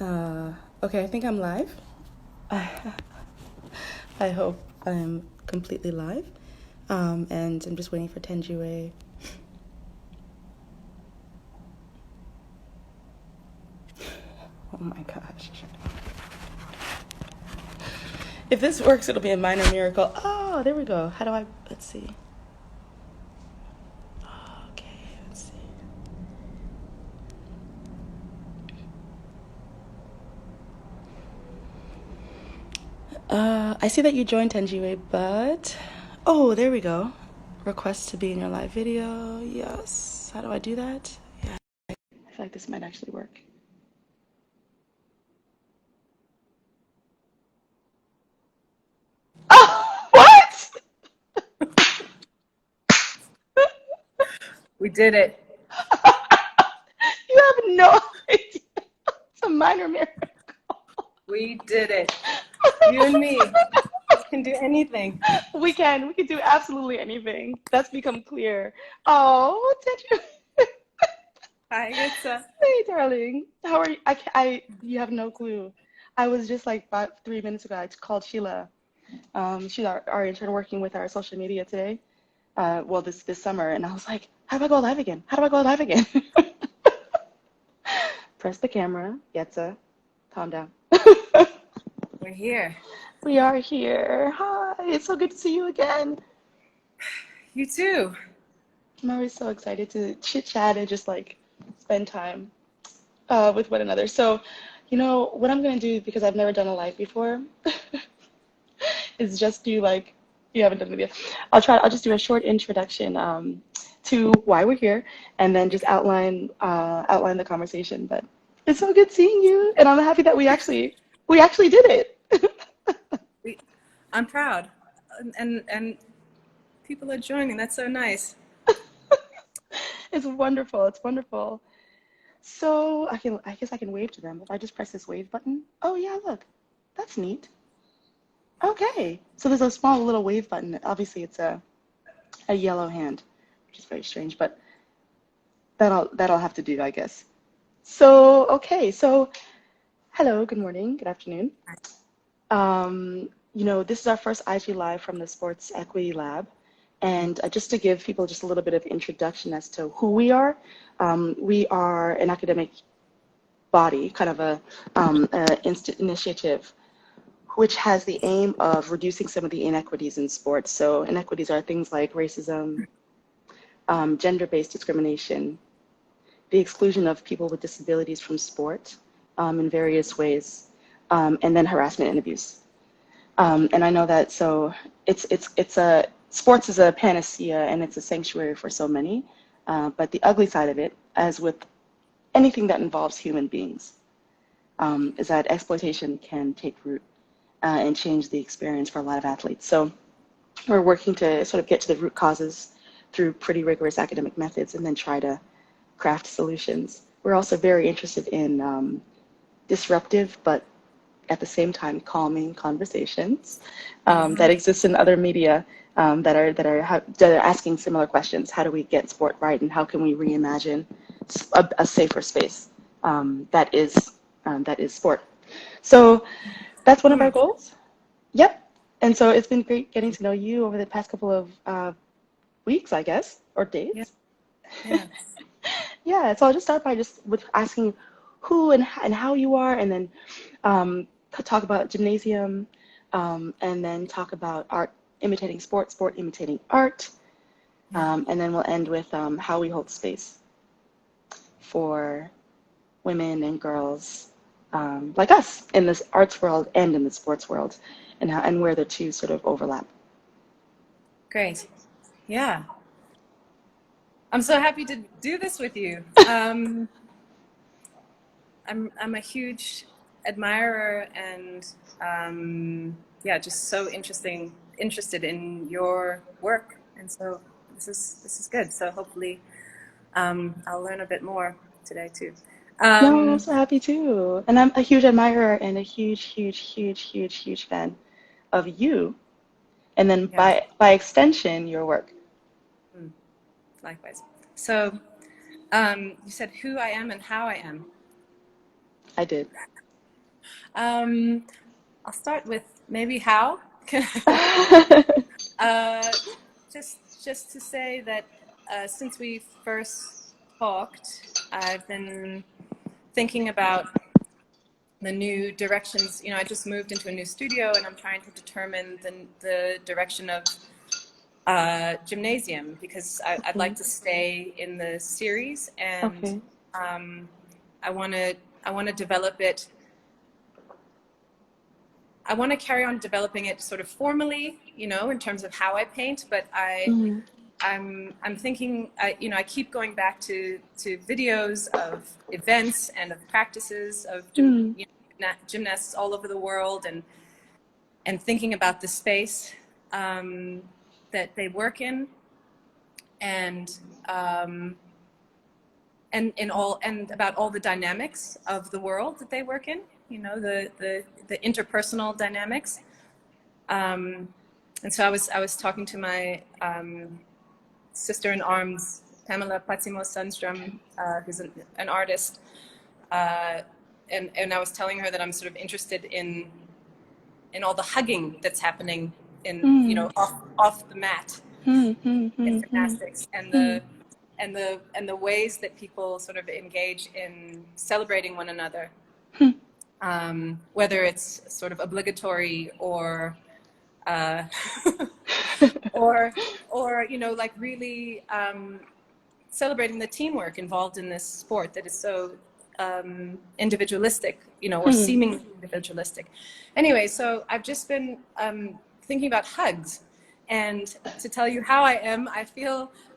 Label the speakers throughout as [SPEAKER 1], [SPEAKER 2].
[SPEAKER 1] Okay, I think I'm live. I hope I'm completely live. And I'm just waiting for Thenjiwe. Oh my gosh. If this works, it'll be a minor miracle. Oh, there we go. How do I? Let's see. Okay, let's see. I see that you joined Thenjiwe, but oh, there we go. Request to be in your live video. Yes. How do I do that? Yeah, I feel like this might actually work. Oh, what?
[SPEAKER 2] We did it.
[SPEAKER 1] You have no idea. It's a minor miracle.
[SPEAKER 2] We did it. You and me can do anything.
[SPEAKER 1] We can do absolutely anything. That's become clear. Oh, did you?
[SPEAKER 2] Hi, Yetsa.
[SPEAKER 1] Hey, darling. How are you? You have no clue. I was just like about 3 minutes ago, I called Sheila. She's our intern working with our social media today. Well, this summer, and I was like, how do I go live again? How do I go live again? Press the camera. Yetsa, calm down.
[SPEAKER 2] We're here.
[SPEAKER 1] We are here. Hi, it's so good to see you again.
[SPEAKER 2] You too.
[SPEAKER 1] I'm always so excited to chit chat and just like spend time with one another. So, what I'm gonna do because I've never done a live before is just do like you haven't done the video. I'll just do a short introduction to why we're here, and then just outline the conversation. But it's so good seeing you, and I'm happy that we actually did it.
[SPEAKER 2] I'm proud, and people are joining. That's so nice.
[SPEAKER 1] It's wonderful. It's wonderful. So I guess I can wave to them if I just press this wave button. Oh yeah, look, that's neat. Okay, so there's a small little wave button. Obviously, it's a yellow hand, which is very strange, but that'll have to do, I guess. So okay, so hello, good morning, good afternoon. This is our first IG Live from the Sports Equity Lab. And just to give people just a little bit of introduction as to who we are an academic body, kind of a initiative, which has the aim of reducing some of the inequities in sports. So inequities are things like racism, gender-based discrimination, the exclusion of people with disabilities from sport in various ways, and then harassment and abuse. And I know that it's a sports is a panacea and it's a sanctuary for so many, but the ugly side of it, as with anything that involves human beings, is that exploitation can take root and change the experience for a lot of athletes. So we're working to sort of get to the root causes through pretty rigorous academic methods and then try to craft solutions. We're also very interested in disruptive but at the same time calming conversations that exist in other media that are asking similar questions. How do we get sport right, and how can we reimagine a safer space that is sport? So that's one of our
[SPEAKER 2] Huge.
[SPEAKER 1] goals. Yep. And so it's been great getting to know you over the past couple of weeks, I guess, or
[SPEAKER 2] Yeah.
[SPEAKER 1] days.
[SPEAKER 2] Yeah.
[SPEAKER 1] Yeah, so I'll just start by just with asking who and how you are, and then talk about gymnasium, and then talk about art imitating sport, sport imitating art,
[SPEAKER 2] Yeah.
[SPEAKER 1] and then we'll end with how we hold space for women and girls like us in this arts world and in the sports world, and where the two sort of overlap.
[SPEAKER 2] Great. Yeah. I'm so happy to do this with you. I'm a huge admirer and yeah, just so interested in your work, and so this is good. So hopefully I'll learn a bit more today too.
[SPEAKER 1] No, I'm
[SPEAKER 2] Um,
[SPEAKER 1] so happy too. And I'm a huge admirer and a huge, huge, huge, huge, huge fan of you. And then
[SPEAKER 2] yeah,
[SPEAKER 1] by extension, your work.
[SPEAKER 2] likewise. So you said who I am and how I am.
[SPEAKER 1] I did.
[SPEAKER 2] I'll start with maybe how. uh, just to say that since we first talked, I've been thinking about the new directions. You know, I just moved into a new studio, and I'm trying to determine the direction of gymnasium, because I'd like to stay in the series, and
[SPEAKER 1] Okay.
[SPEAKER 2] I want to develop it. I want to carry on developing it sort of formally, you know, in terms of how I paint. But I'm thinking, you know, I keep going back to videos of events and of practices of
[SPEAKER 1] Mm.
[SPEAKER 2] gymnasts all over the world, and thinking about the space that they work in, and about all the dynamics of the world that they work in. You know, the interpersonal dynamics. And so I was talking to my sister in arms, Pamela Patsimo Sundström, who's an artist, and I was telling her that I'm sort of interested in all the hugging that's happening in, you know, off the mat in gymnastics, and the ways that people sort of engage in celebrating one another, whether it's sort of obligatory or or you know, like really celebrating the teamwork involved in this sport that is so individualistic, you know, or seemingly individualistic. Anyway, so I've just been thinking about hugs, and to tell you how I am,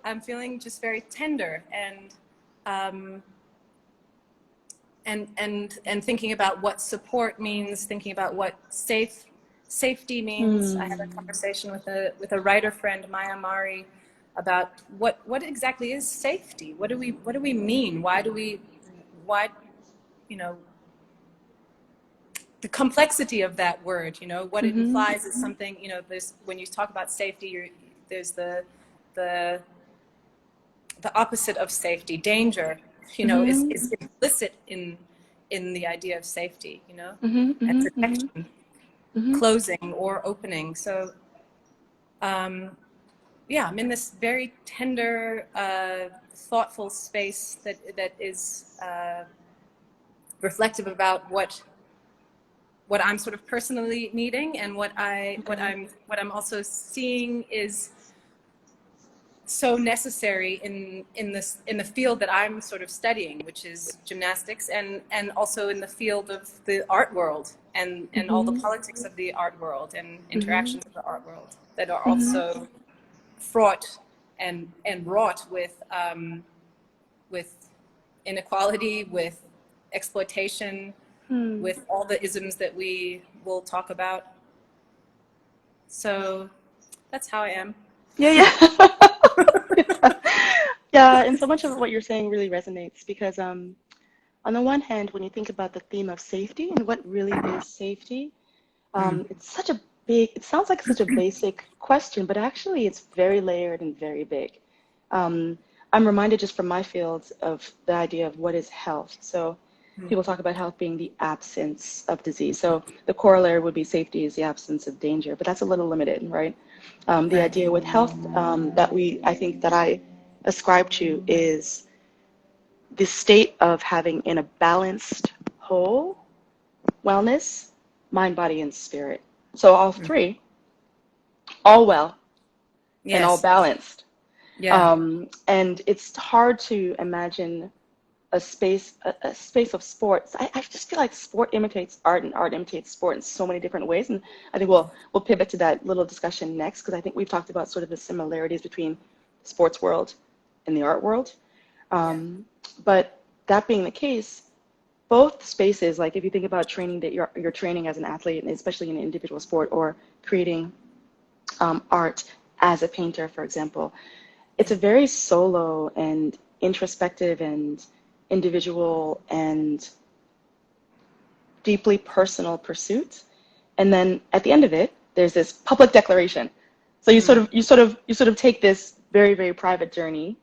[SPEAKER 2] I'm feeling just very tender, and thinking about what support means, thinking about what safety means. I had a conversation with a writer friend, Maya Mari, about what exactly is safety. What do we mean? Why, you know, the complexity of that word, you know, what it implies is something, you know, there's, when you talk about safety, there's the opposite of safety, danger, you know, is implicit in the idea of safety, you know, and protection, closing or opening. So yeah, I'm in this very tender, thoughtful space that is reflective about what I'm sort of personally needing, and what I'm also seeing is so necessary in the field that I'm sort of studying, which is gymnastics, and also in the field of the art world, and all the politics of the art world, and interactions of the art world that are also fraught and wrought with inequality, with exploitation, with all the isms that we will talk about. So that's how I am.
[SPEAKER 1] Yeah. Yeah, and so much of what you're saying really resonates because on the one hand, when you think about the theme of safety and what really is safety, it's such a big, it sounds like such a basic question, but actually it's very layered and very big. I'm reminded just from my field of the idea of what is health. So people talk about health being the absence of disease. So the corollary would be safety is the absence of danger, but that's a little limited, right? The idea with health I think that I ascribe to is the state of having in a balanced whole wellness, mind, body, and spirit. So all three, all well, and all
[SPEAKER 2] Yes.
[SPEAKER 1] balanced.
[SPEAKER 2] Yeah.
[SPEAKER 1] And it's hard to imagine a space of sports. I just feel like sport imitates art, and art imitates sport in so many different ways. And I think we'll pivot to that little discussion next, because I think we've talked about sort of the similarities between the sports world and the art world. But that being the case, both spaces, like if you think about training that you're training as an athlete, and especially in an individual sport, or creating art as a painter, for example, it's a very solo and introspective and individual and deeply personal pursuit. And then at the end of it, there's this public declaration. So you sort of take this very, very private journey,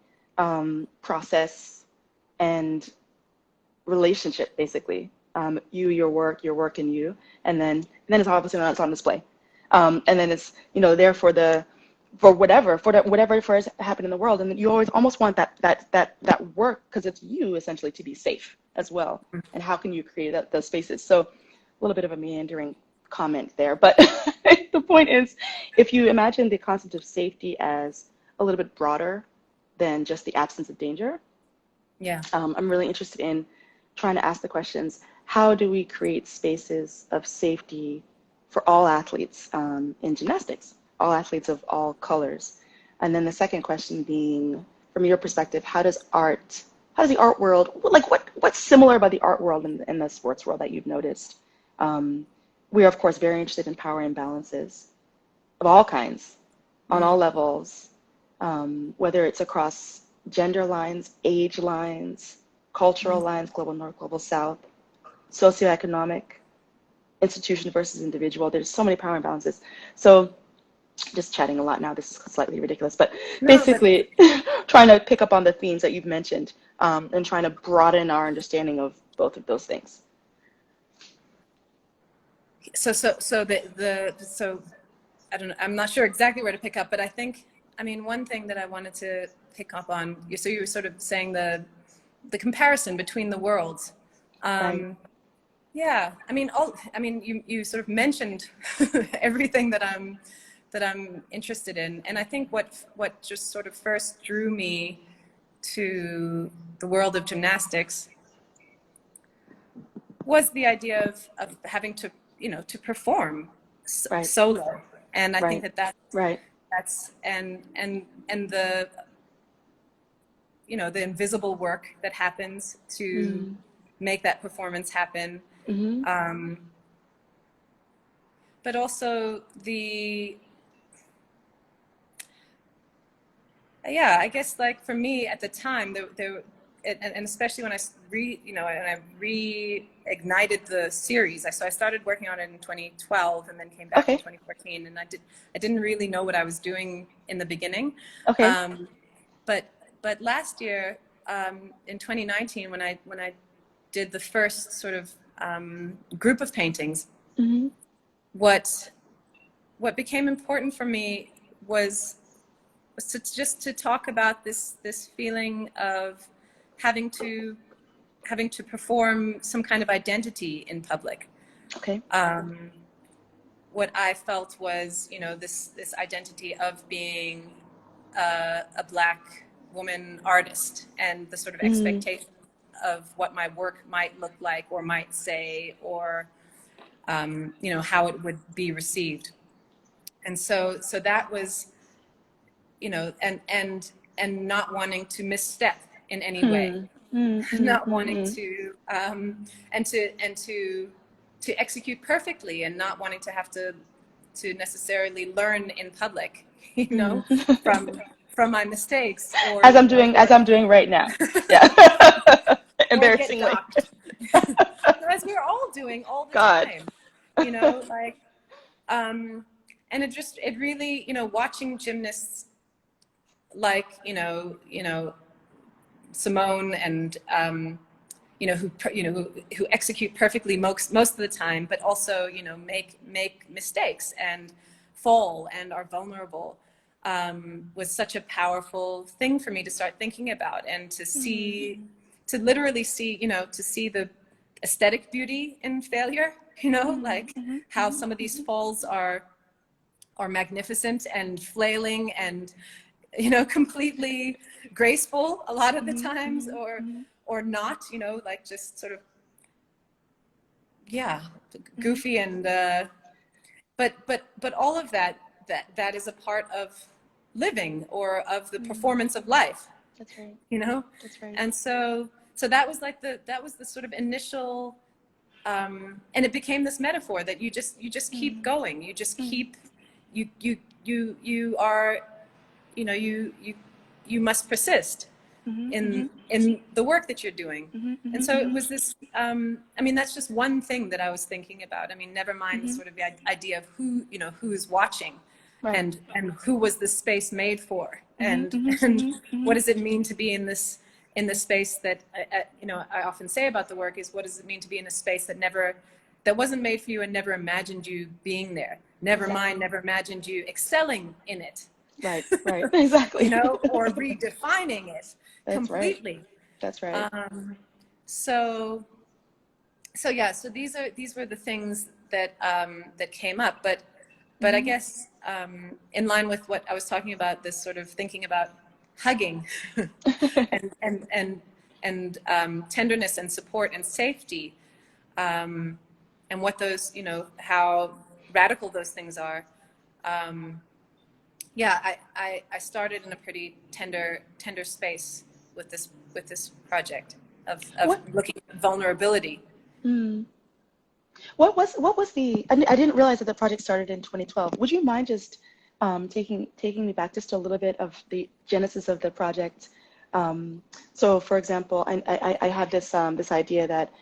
[SPEAKER 1] process, and relationship, basically. You, your work, and you, and then it's obviously it's on display, and then it's there for whatever first happened in the world, and you always almost want that work because it's you essentially to be safe as well. And how can you create those spaces? So a little bit of a meandering comment there, but the point is, if you imagine the concept of safety as a little bit broader than just the absence of danger, I'm really interested in trying to ask the questions: how do we create spaces of safety for all athletes in gymnastics, all athletes of all colors? And then the second question being, from your perspective, how does the art world, like what's similar about the art world and the sports world that you've noticed? We are, of course, very interested in power imbalances of all kinds, on all levels, whether it's across gender lines, age lines, cultural lines, global north, global south, socioeconomic, institution versus individual. There's so many power imbalances. So just chatting a lot now, this is slightly ridiculous, but basically trying to pick up on the themes that you've mentioned, and trying to broaden our understanding of both of those things.
[SPEAKER 2] So I don't know, I'm not sure exactly where to pick up, but I think, one thing that I wanted to pick up on, so you were sort of saying the comparison between the worlds.
[SPEAKER 1] Right.
[SPEAKER 2] Yeah, you sort of mentioned everything that I'm interested in, and I think what just sort of first drew me to the world of gymnastics was the idea of having to perform solo, and I think that's the the invisible work that happens to make that performance happen. But also I guess, like, for me at the time, and especially when I reignited the series. So I started working on it in 2012 and then came back in 2014, and I didn't really know what I was doing in the beginning. But last year, in 2019, when I did the first sort of group of paintings, what became important for me was to talk about this feeling of having to perform some kind of identity in public. What I felt was, this identity of being a Black woman artist, and the sort of expectation of what my work might look like or might say, or how it would be received. And so that was, and not wanting to misstep in any way, not wanting to and to execute perfectly, and not wanting to have to necessarily learn in public, from my mistakes, or
[SPEAKER 1] as I'm doing right now. Yeah. Embarrassingly.
[SPEAKER 2] As we're all doing all the time, and it really, watching gymnasts like, Simone, and who execute perfectly most of the time, but also, make mistakes and fall and are vulnerable, was such a powerful thing for me to start thinking about, and to see, to literally see, to see the aesthetic beauty in failure, like how some of these falls are magnificent and flailing and, completely graceful a lot of the times, or not, like just sort of, goofy, and but all of that is a part of living, or of the performance of life.
[SPEAKER 1] That's right.
[SPEAKER 2] That's right. And so that was like that was the sort of initial, and it became this metaphor that you just keep going, you just keep, you are, you must persist in the work that you're doing. And so it was this, that's just one thing that I was thinking about. Never mind sort of the idea of who, who's watching, and who was this space made for, and what does it mean to be in this in the space that you know, I often say about the work is, what does it mean to be in a space that wasn't made for you and never imagined you being there? Never mind, never imagined you excelling in it.
[SPEAKER 1] Right, right, exactly.
[SPEAKER 2] You know, or redefining it completely.
[SPEAKER 1] Right. That's right.
[SPEAKER 2] So yeah, so these were the things that that came up, but I guess in line with what I was talking about, this sort of thinking about hugging and tenderness and support and safety, and what those, you know, how radical those things are. Yeah, I started in a pretty tender space with this project of
[SPEAKER 1] What
[SPEAKER 2] looking at vulnerability.
[SPEAKER 1] what was the? I didn't realize that the project started in 2012. Would you mind just taking me back just a little bit of the genesis of the project? So, for example, I have this this idea that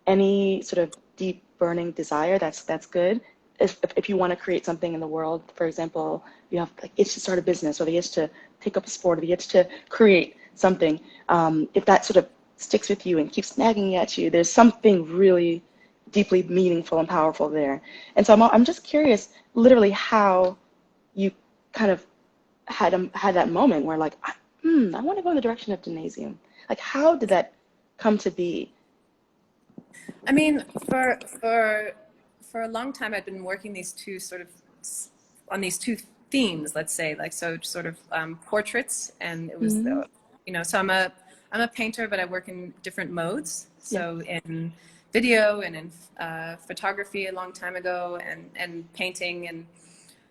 [SPEAKER 1] any sort of deep burning desire, that's good. If you want to create something in the world, for example, you have like itch to start a business or the itch to take up a sport or the itch to create something. If that sort of sticks with you and keeps nagging at you, there's something really deeply meaningful and powerful there. And so I'm just curious, literally, how you kind of had that moment where like, I want to go in the direction of gymnasium. Like, how did that come to be?
[SPEAKER 2] I mean, for a long time, I'd been working these two sort of on these two themes, let's say, like, so sort of portraits, and it was the, you know, so I'm a painter, but I work in different modes. So in video and in photography a long time ago, and painting, and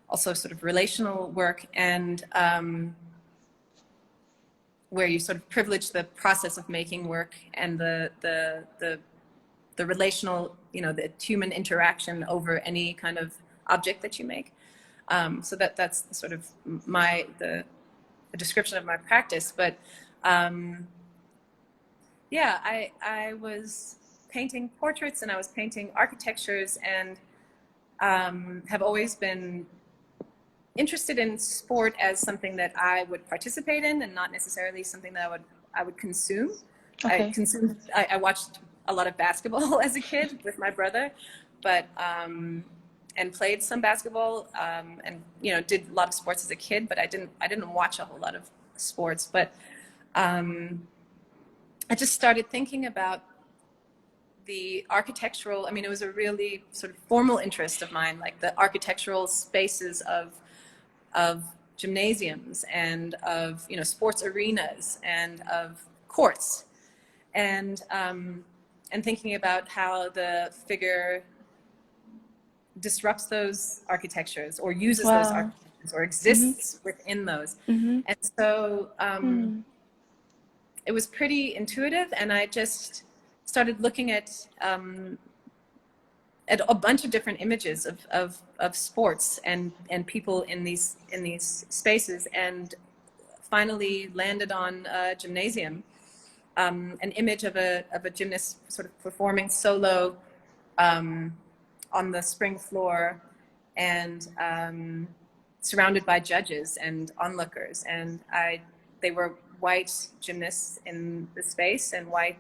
[SPEAKER 2] also sort of relational work, and where you sort of privilege the process of making work and the relational, you know, the human interaction over any kind of object that you make. So that's sort of the description of my practice. But yeah, I was painting portraits and I was painting architectures, and have always been interested in sport as something that I would participate in, and not necessarily something that I would consume.
[SPEAKER 1] Okay.
[SPEAKER 2] I watched a lot of basketball as a kid with my brother, but and played some basketball, and, you know, did a lot of sports as a kid, but I didn't watch a whole lot of sports. But I just started thinking about the architectural, I mean, it was a really sort of formal interest of mine, like the architectural spaces of gymnasiums and of, you know, sports arenas and of courts, and thinking about how the figure disrupts those architectures or uses those architectures or exists within those. And so it was pretty intuitive, and I just started looking at a bunch of different images of sports and people in these spaces, and finally landed on a gymnasium, an image of a gymnast sort of performing solo on the spring floor, and surrounded by judges and onlookers, and they were white gymnasts in the space and white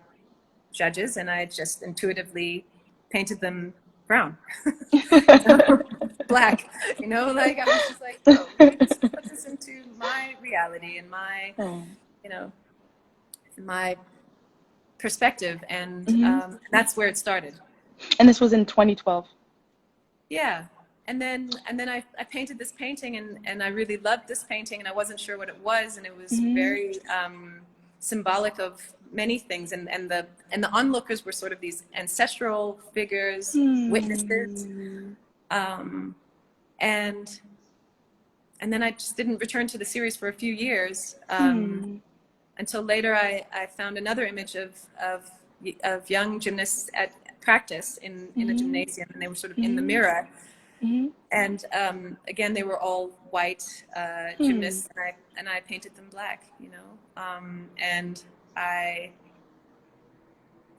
[SPEAKER 2] judges, and I just intuitively painted them brown. Black, you know, like I was just like, oh, let's put this into my reality and my, you know, my perspective, and that's where it started.
[SPEAKER 1] And this was in 2012.
[SPEAKER 2] Yeah. And then I painted this painting, and I really loved this painting, and I wasn't sure what it was, and it was very symbolic of many things, and the onlookers were sort of these ancestral figures, witnesses, and then I just didn't return to the series for a few years, until later I found another image of young gymnasts at practice in a gymnasium, and they were sort of in the mirror. And again, they were all white gymnasts, and I painted them black, you know,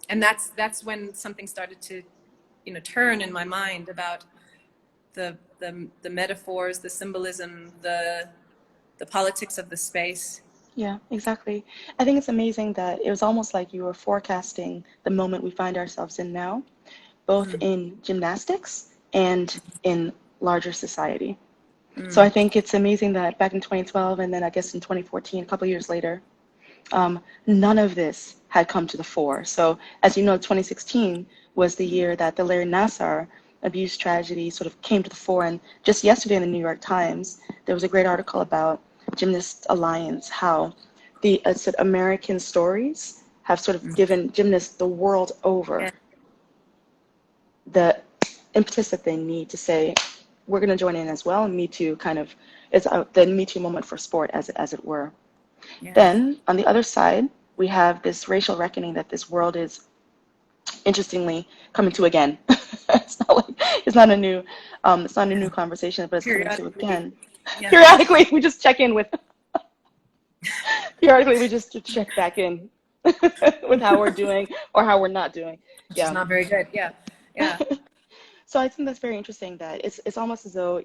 [SPEAKER 2] and that's when something started to, you know, turn in my mind about the metaphors, the symbolism, the politics of the space,
[SPEAKER 1] Yeah, exactly. I think it's amazing that it was almost like you were forecasting the moment we find ourselves in now, both
[SPEAKER 2] Mm,
[SPEAKER 1] in gymnastics and in larger society. So I
[SPEAKER 2] mm,
[SPEAKER 1] think it's amazing that back in 2012 and then I guess in 2014, a couple of years later, none of this had come to the fore. So as you know, 2016 was the year that the Larry Nassar abuse tragedy sort of came to the fore. And just yesterday in the New York Times, there was a great article about Gymnast Alliance, how the sort of American stories have sort of
[SPEAKER 2] mm.
[SPEAKER 1] given gymnasts the world over
[SPEAKER 2] Yeah,
[SPEAKER 1] the impetus that they need to say, we're going to join in as well. And Me Too kind of is the Me Too moment for sport, as it were.
[SPEAKER 2] yeah,
[SPEAKER 1] Then on the other side, we have this racial reckoning that this world is interestingly coming to again. It's not a new
[SPEAKER 2] yeah.
[SPEAKER 1] conversation, but it's coming to
[SPEAKER 2] Periodically,
[SPEAKER 1] again.
[SPEAKER 2] yeah.
[SPEAKER 1] Periodically, we just check in with. Periodically, we just check back in with how we're doing or how we're not doing.
[SPEAKER 2] Which is
[SPEAKER 1] Yeah.
[SPEAKER 2] not very good. Yeah, yeah.
[SPEAKER 1] So I think that's very interesting. That it's almost as though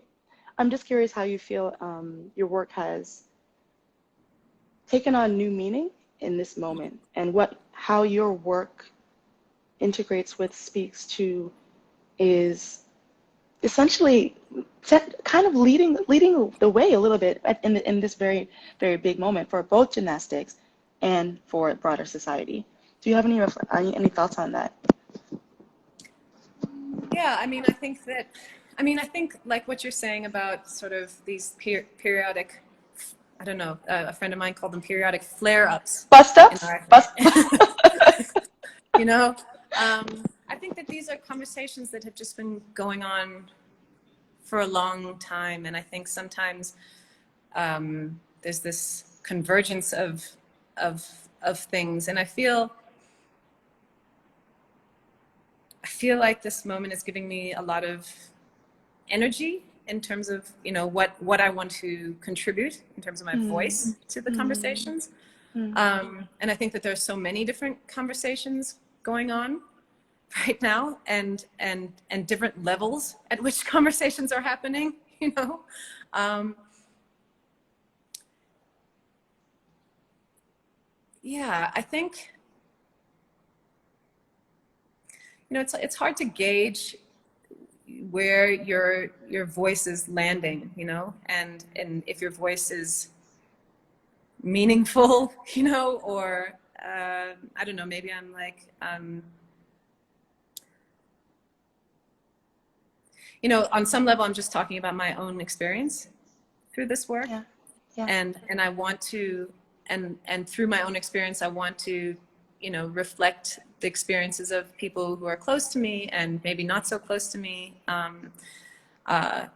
[SPEAKER 1] I'm just curious how you feel your work has taken on new meaning in this moment, and what how your work integrates with, speaks to, is essentially kind of leading the way a little bit in this very big moment for both gymnastics and for broader society. Do you have any thoughts on that?
[SPEAKER 2] Yeah, I mean, I think that, I mean, I think like what you're saying about sort of these periodic, I don't know, a friend of mine called them periodic flare-ups
[SPEAKER 1] Bust
[SPEAKER 2] in
[SPEAKER 1] ups,
[SPEAKER 2] our,
[SPEAKER 1] bust.
[SPEAKER 2] you know, I think that these are conversations that have just been going on for a long time. And I think sometimes there's this convergence of, of things. And I feel like this moment is giving me a lot of energy in terms of, you know, what I want to contribute in terms of my
[SPEAKER 1] Mm,
[SPEAKER 2] voice to the
[SPEAKER 1] mm,
[SPEAKER 2] conversations.
[SPEAKER 1] mm.
[SPEAKER 2] And I think that there's so many different conversations going on right now, and different levels at which conversations are happening, you know. Um, yeah, I think, you know, it's hard to gauge where your voice is landing, you know, and if your voice is meaningful, you know, or I don't know, maybe I'm like, you know, on some level, I'm just talking about my own experience through this work,
[SPEAKER 1] Yeah, yeah.
[SPEAKER 2] and I want to, and through my own experience, I want to, you know, reflect the experiences of people who are close to me and maybe not so close to me. Uh,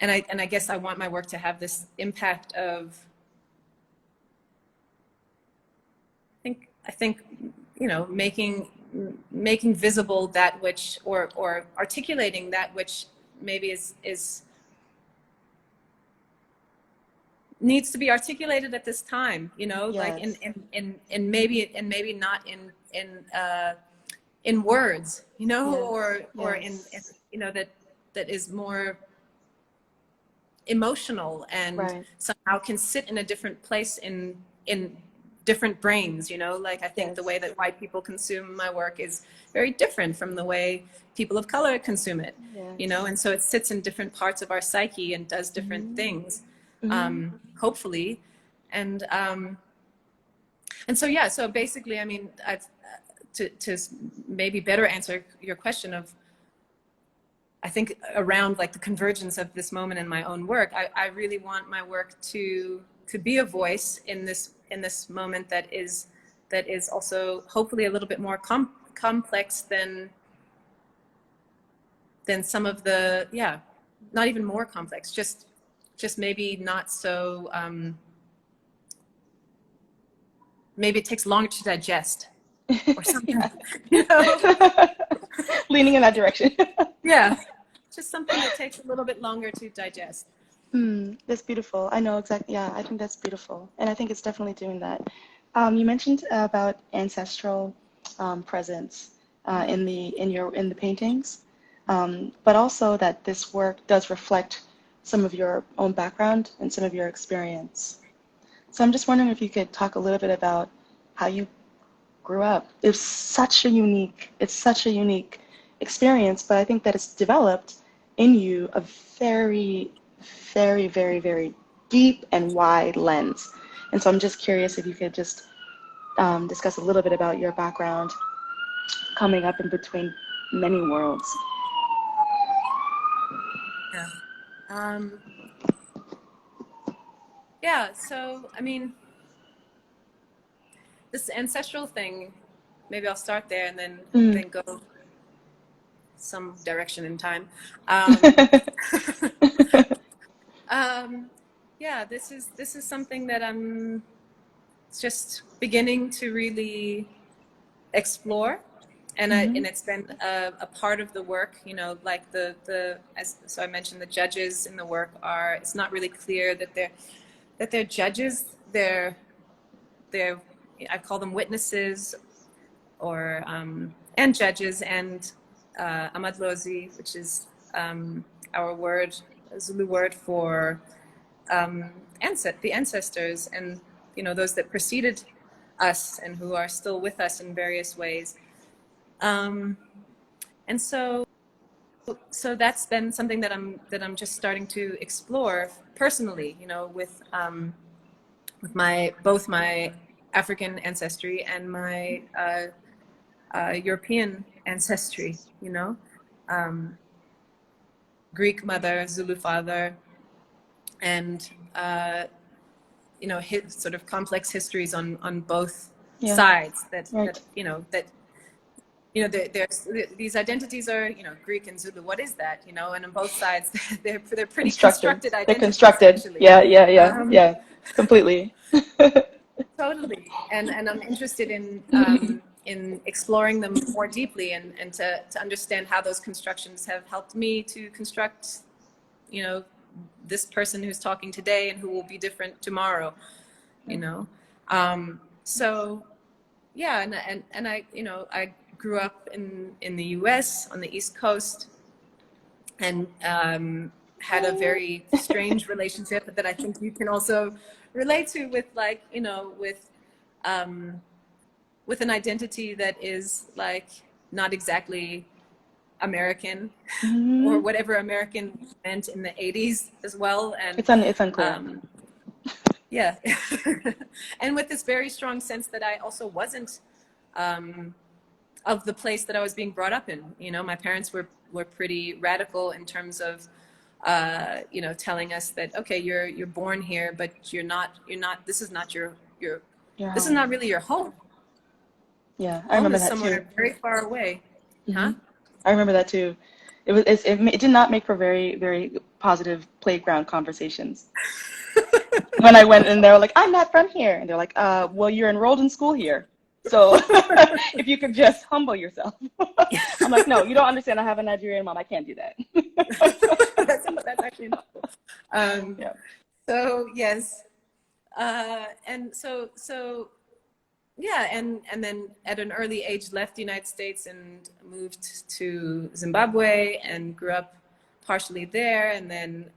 [SPEAKER 2] and I guess I want my work to have this impact of, I think, you know, making visible that which, or articulating that which maybe is needs to be articulated at this time, you know, like
[SPEAKER 1] Yes,
[SPEAKER 2] and maybe not in words, you know,
[SPEAKER 1] yes,
[SPEAKER 2] or
[SPEAKER 1] yes.
[SPEAKER 2] you know, that is more emotional and
[SPEAKER 1] Right.
[SPEAKER 2] somehow can sit in a different place in different brains, you know. Like I think the
[SPEAKER 1] Yes,
[SPEAKER 2] way that white people consume my work is very different from the way people of color consume it, you know,
[SPEAKER 1] yes.
[SPEAKER 2] and so it sits in different parts of our psyche and does different
[SPEAKER 1] Mm-hmm.
[SPEAKER 2] things,
[SPEAKER 1] Mm-hmm.
[SPEAKER 2] hopefully. And and so yeah, so basically, I mean, I've to maybe better answer your question of, I think around like the convergence of this moment in my own work, I really want my work to be a voice in this moment that is also hopefully a little bit more complex than some of the, yeah, not even more complex, just maybe not so, maybe it takes longer to digest or something,
[SPEAKER 1] Yeah.
[SPEAKER 2] you know.
[SPEAKER 1] Leaning in that direction.
[SPEAKER 2] Yeah, just something that takes a little bit longer to digest.
[SPEAKER 1] That's beautiful. I know exactly. Yeah, I think that's beautiful, and I think it's definitely doing that. You mentioned about ancestral presence in the paintings, but also that this work does reflect some of your own background and some of your experience. So I'm just wondering if you could talk a little bit about how you grew up. It's such a unique experience, but I think that it's developed in you a very, very, very, very deep and wide lens. And so I'm just curious if you could just discuss a little bit about your background coming up in between many worlds.
[SPEAKER 2] Yeah. Um, yeah. So, I mean, this ancestral thing, maybe I'll start there and then go some direction in time. Yeah, this is something that I'm just beginning to really explore, and it's been a part of the work. Like so I mentioned, the judges in the work are. It's not really clear that they're judges. They're I call them witnesses, or and judges, and amadlozi, which is our Zulu word for the ancestors, and those that preceded us and who are still with us in various ways. And so that's been something that I'm just starting to explore personally, with both my African ancestry and my European ancestry, Greek mother, Zulu father, and sort of complex histories on both sides. There's these identities are Greek and Zulu. What is that? And on both sides they're pretty constructed identities.
[SPEAKER 1] They're constructed.
[SPEAKER 2] Actually.
[SPEAKER 1] Yeah. Completely.
[SPEAKER 2] Totally. And I'm interested in exploring them more deeply, and to understand how those constructions have helped me to construct, this person who's talking today and who will be different tomorrow, So yeah, and I grew up in the US on the East Coast, and had a very strange relationship that I think you can also relate to, with with an identity that is like not exactly American, or whatever American meant in the 80s as well. And
[SPEAKER 1] it's unclear.
[SPEAKER 2] Yeah. And with this very strong sense that I also wasn't of the place that I was being brought up in. My parents were pretty radical in terms of telling us that, okay, you're born here, but you're not this is not your this is not really your home.
[SPEAKER 1] Yeah, I remember that
[SPEAKER 2] somewhere
[SPEAKER 1] too.
[SPEAKER 2] very far away. Huh?
[SPEAKER 1] I remember that too. It did not make for very, very positive playground conversations. When I went and they were like, I'm not from here. And they're like, well, you're enrolled in school here. So if you could just humble yourself. I'm like, no, you don't understand. I have a Nigerian mom. I can't do that.
[SPEAKER 2] That's actually not cool. Yeah. So yes. And so yeah, and then at an early age left the United States and moved to Zimbabwe, and grew up partially there, and then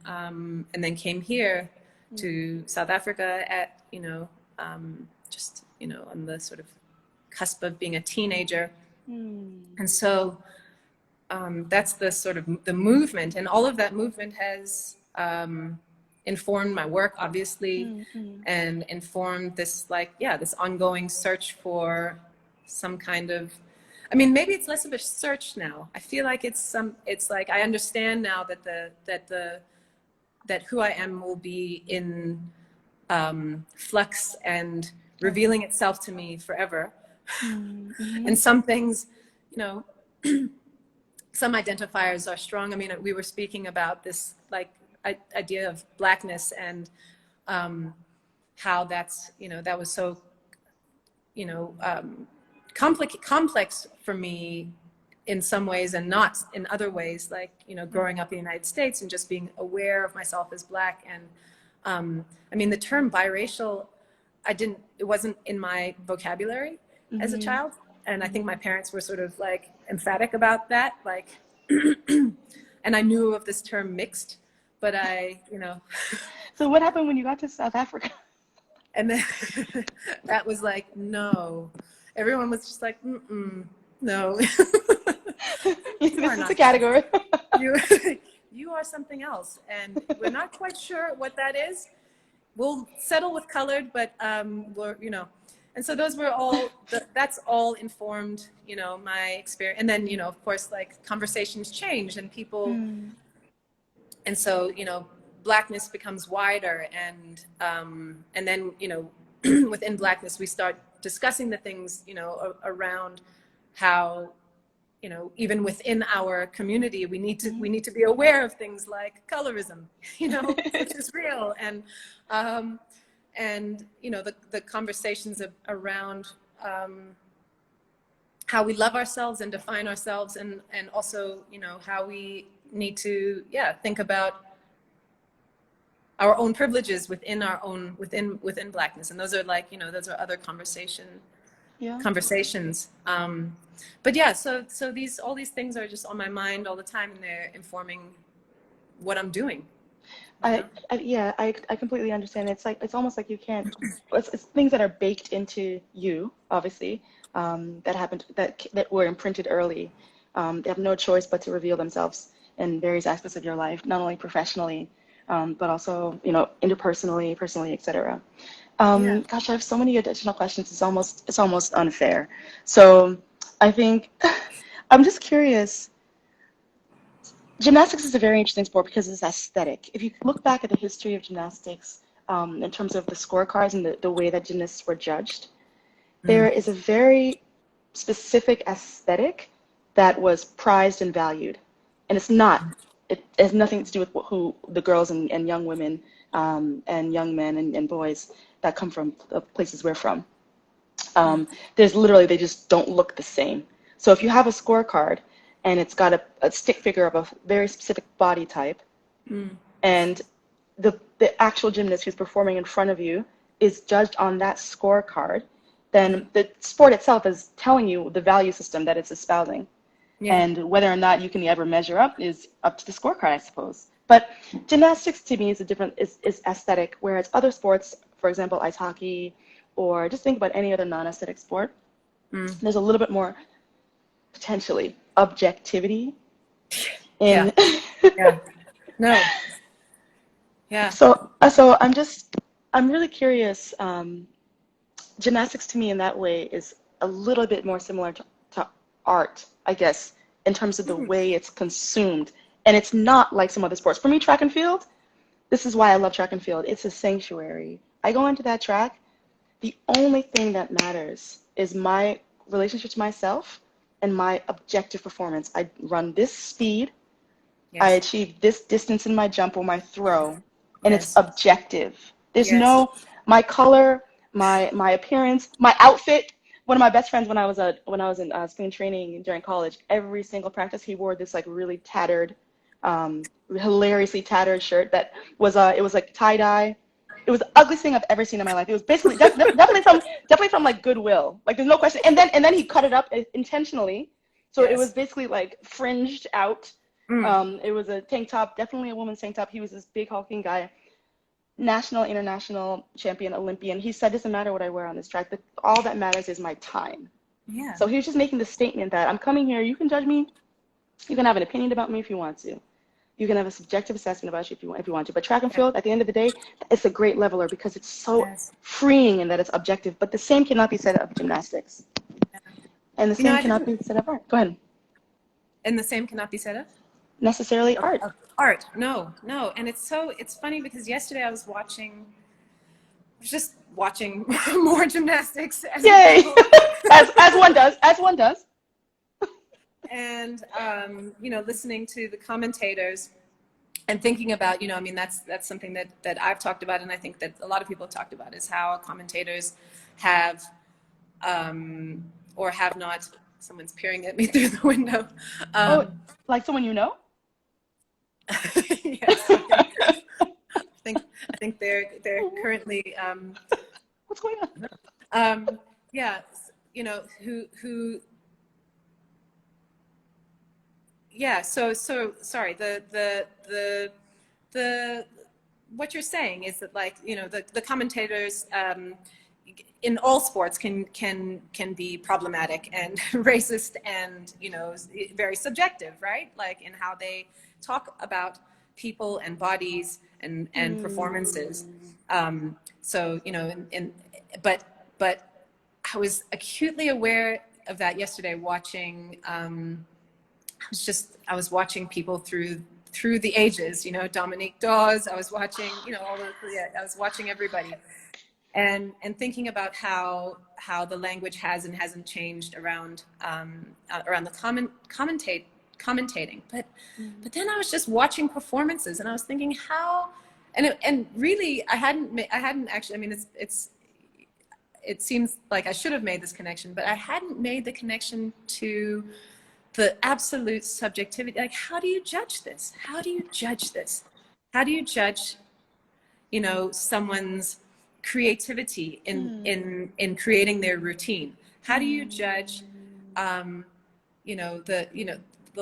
[SPEAKER 2] came here to South Africa at just on the sort of cusp of being a teenager. And so that's the sort of the movement, and all of that movement has informed my work, obviously, and informed this this ongoing search for some kind of, I mean, maybe it's less of a search now. I feel like it's like I understand now that who I am will be in flux and revealing itself to me forever. And some things, some identifiers are strong. I mean, we were speaking about this idea of blackness, and how that's that was so complex for me in some ways, and not in other ways, growing up in the United States and just being aware of myself as Black. And I mean, the term biracial, it wasn't in my vocabulary as a child, and I think my parents were sort of emphatic about that, and I knew of this term mixed, but
[SPEAKER 1] So what happened when you got to South Africa?
[SPEAKER 2] And then that was like, no. Everyone was just like, no. You are
[SPEAKER 1] This is a
[SPEAKER 2] not
[SPEAKER 1] category.
[SPEAKER 2] you. You are something else, and we're not quite sure what that is. We'll settle with colored, but we're, you know. And so those were all. That's all informed, you know, my experience. And then, you know, of course, like conversations change, and people. And so, you know, blackness becomes wider, and then, you know, within blackness we start discussing the things, you know, around how, you know, even within our community we need to be aware of things like colorism, you know, which is real, and you know, the conversations around how we love ourselves and define ourselves, and also, you know, how we need to think about our own privileges within our own within blackness. And those are like, you know, those are other conversations. But yeah, so these all these things are just on my mind all the time, and they're informing what I'm doing.
[SPEAKER 1] I completely understand. It's like, it's almost like you can't, it's things that are baked into you, obviously, that happened, that were imprinted early. They have no choice but to reveal themselves in various aspects of your life, not only professionally, but also, you know, interpersonally, personally, etc. Gosh, I have so many additional questions. It's almost unfair. So I think I'm just curious. Gymnastics is a very interesting sport because it's aesthetic. If you look back at the history of gymnastics, in terms of the scorecards and the way that gymnasts were judged, there is a very specific aesthetic that was prized and valued. And it has nothing to do with who the girls and young women, and young men and boys that come from the places we're from. There's literally, they just don't look the same. So if you have a scorecard and it's got a stick figure of a very specific body type, and the actual gymnast who's performing in front of you is judged on that scorecard, then the sport itself is telling you the value system that it's espousing. And whether or not you can ever measure up is up to the scorecard, I suppose. But gymnastics to me is is aesthetic, whereas other sports, for example, ice hockey, or just think about any other non-aesthetic sport, there's a little bit more potentially objectivity in.
[SPEAKER 2] No. Yeah.
[SPEAKER 1] So I'm really curious. Gymnastics to me in that way is a little bit more similar to art, I guess, in terms of the way it's consumed. And it's not like some other sports. For me, track and field, this is why I love track and field. It's a sanctuary. I go into that track, the only thing that matters is my relationship to myself and my objective performance. I run this speed, I achieve this distance in my jump or my throw, and it's objective. There's no, my color, my appearance, my outfit. One of my best friends when I was in spring training during college, every single practice he wore this like really tattered, hilariously tattered shirt that was it was like tie dye. It was the ugliest thing I've ever seen in my life. It was basically definitely from like Goodwill. Like there's no question. And then he cut it up intentionally, so it was basically like fringed out. It was a tank top, definitely a woman's tank top. He was this big hulking guy, national, international champion, Olympian. He said, doesn't matter what I wear on this track, but all that matters is my time. So he was just making the statement that I'm coming here, you can judge me, you can have an opinion about me if you want to. You can have a subjective assessment about you if you want to. But track and field, at the end of the day, it's a great leveler because it's so freeing in that it's objective. But the same cannot be said of gymnastics. And the same cannot be said of art. Go ahead.
[SPEAKER 2] And the same cannot be said of?
[SPEAKER 1] Necessarily art.
[SPEAKER 2] Art. No. And it's funny because yesterday I was just watching more gymnastics.
[SPEAKER 1] Yay! as one does.
[SPEAKER 2] And you know, listening to the commentators and thinking about, you know, I mean, that's something that I've talked about, and I think that a lot of people have talked about, is how commentators have or have not. Someone's peering at me through the window.
[SPEAKER 1] Like someone you know?
[SPEAKER 2] Yes. I think they're currently.
[SPEAKER 1] What's going on?
[SPEAKER 2] Yeah, you know, who. Yeah. So sorry. The what you're saying is that, like, you know, the commentators in all sports can be problematic and racist and, you know, very subjective, right? Like in how they talk about people and bodies and performances. So, you know, but I was acutely aware of that yesterday watching, I was watching people through the ages, you know, Dominique Dawes, I was watching, you know, I was watching everybody and thinking about how the language has and hasn't changed around the commentating. But then I was just watching performances and I was thinking how, and really I hadn't actually, I mean, it seems like I should have made this connection, but I hadn't made the connection to the absolute subjectivity. Like, how do you judge this? How do you judge this? How do you judge, you know, someone's creativity in creating their routine? How do you judge, you know,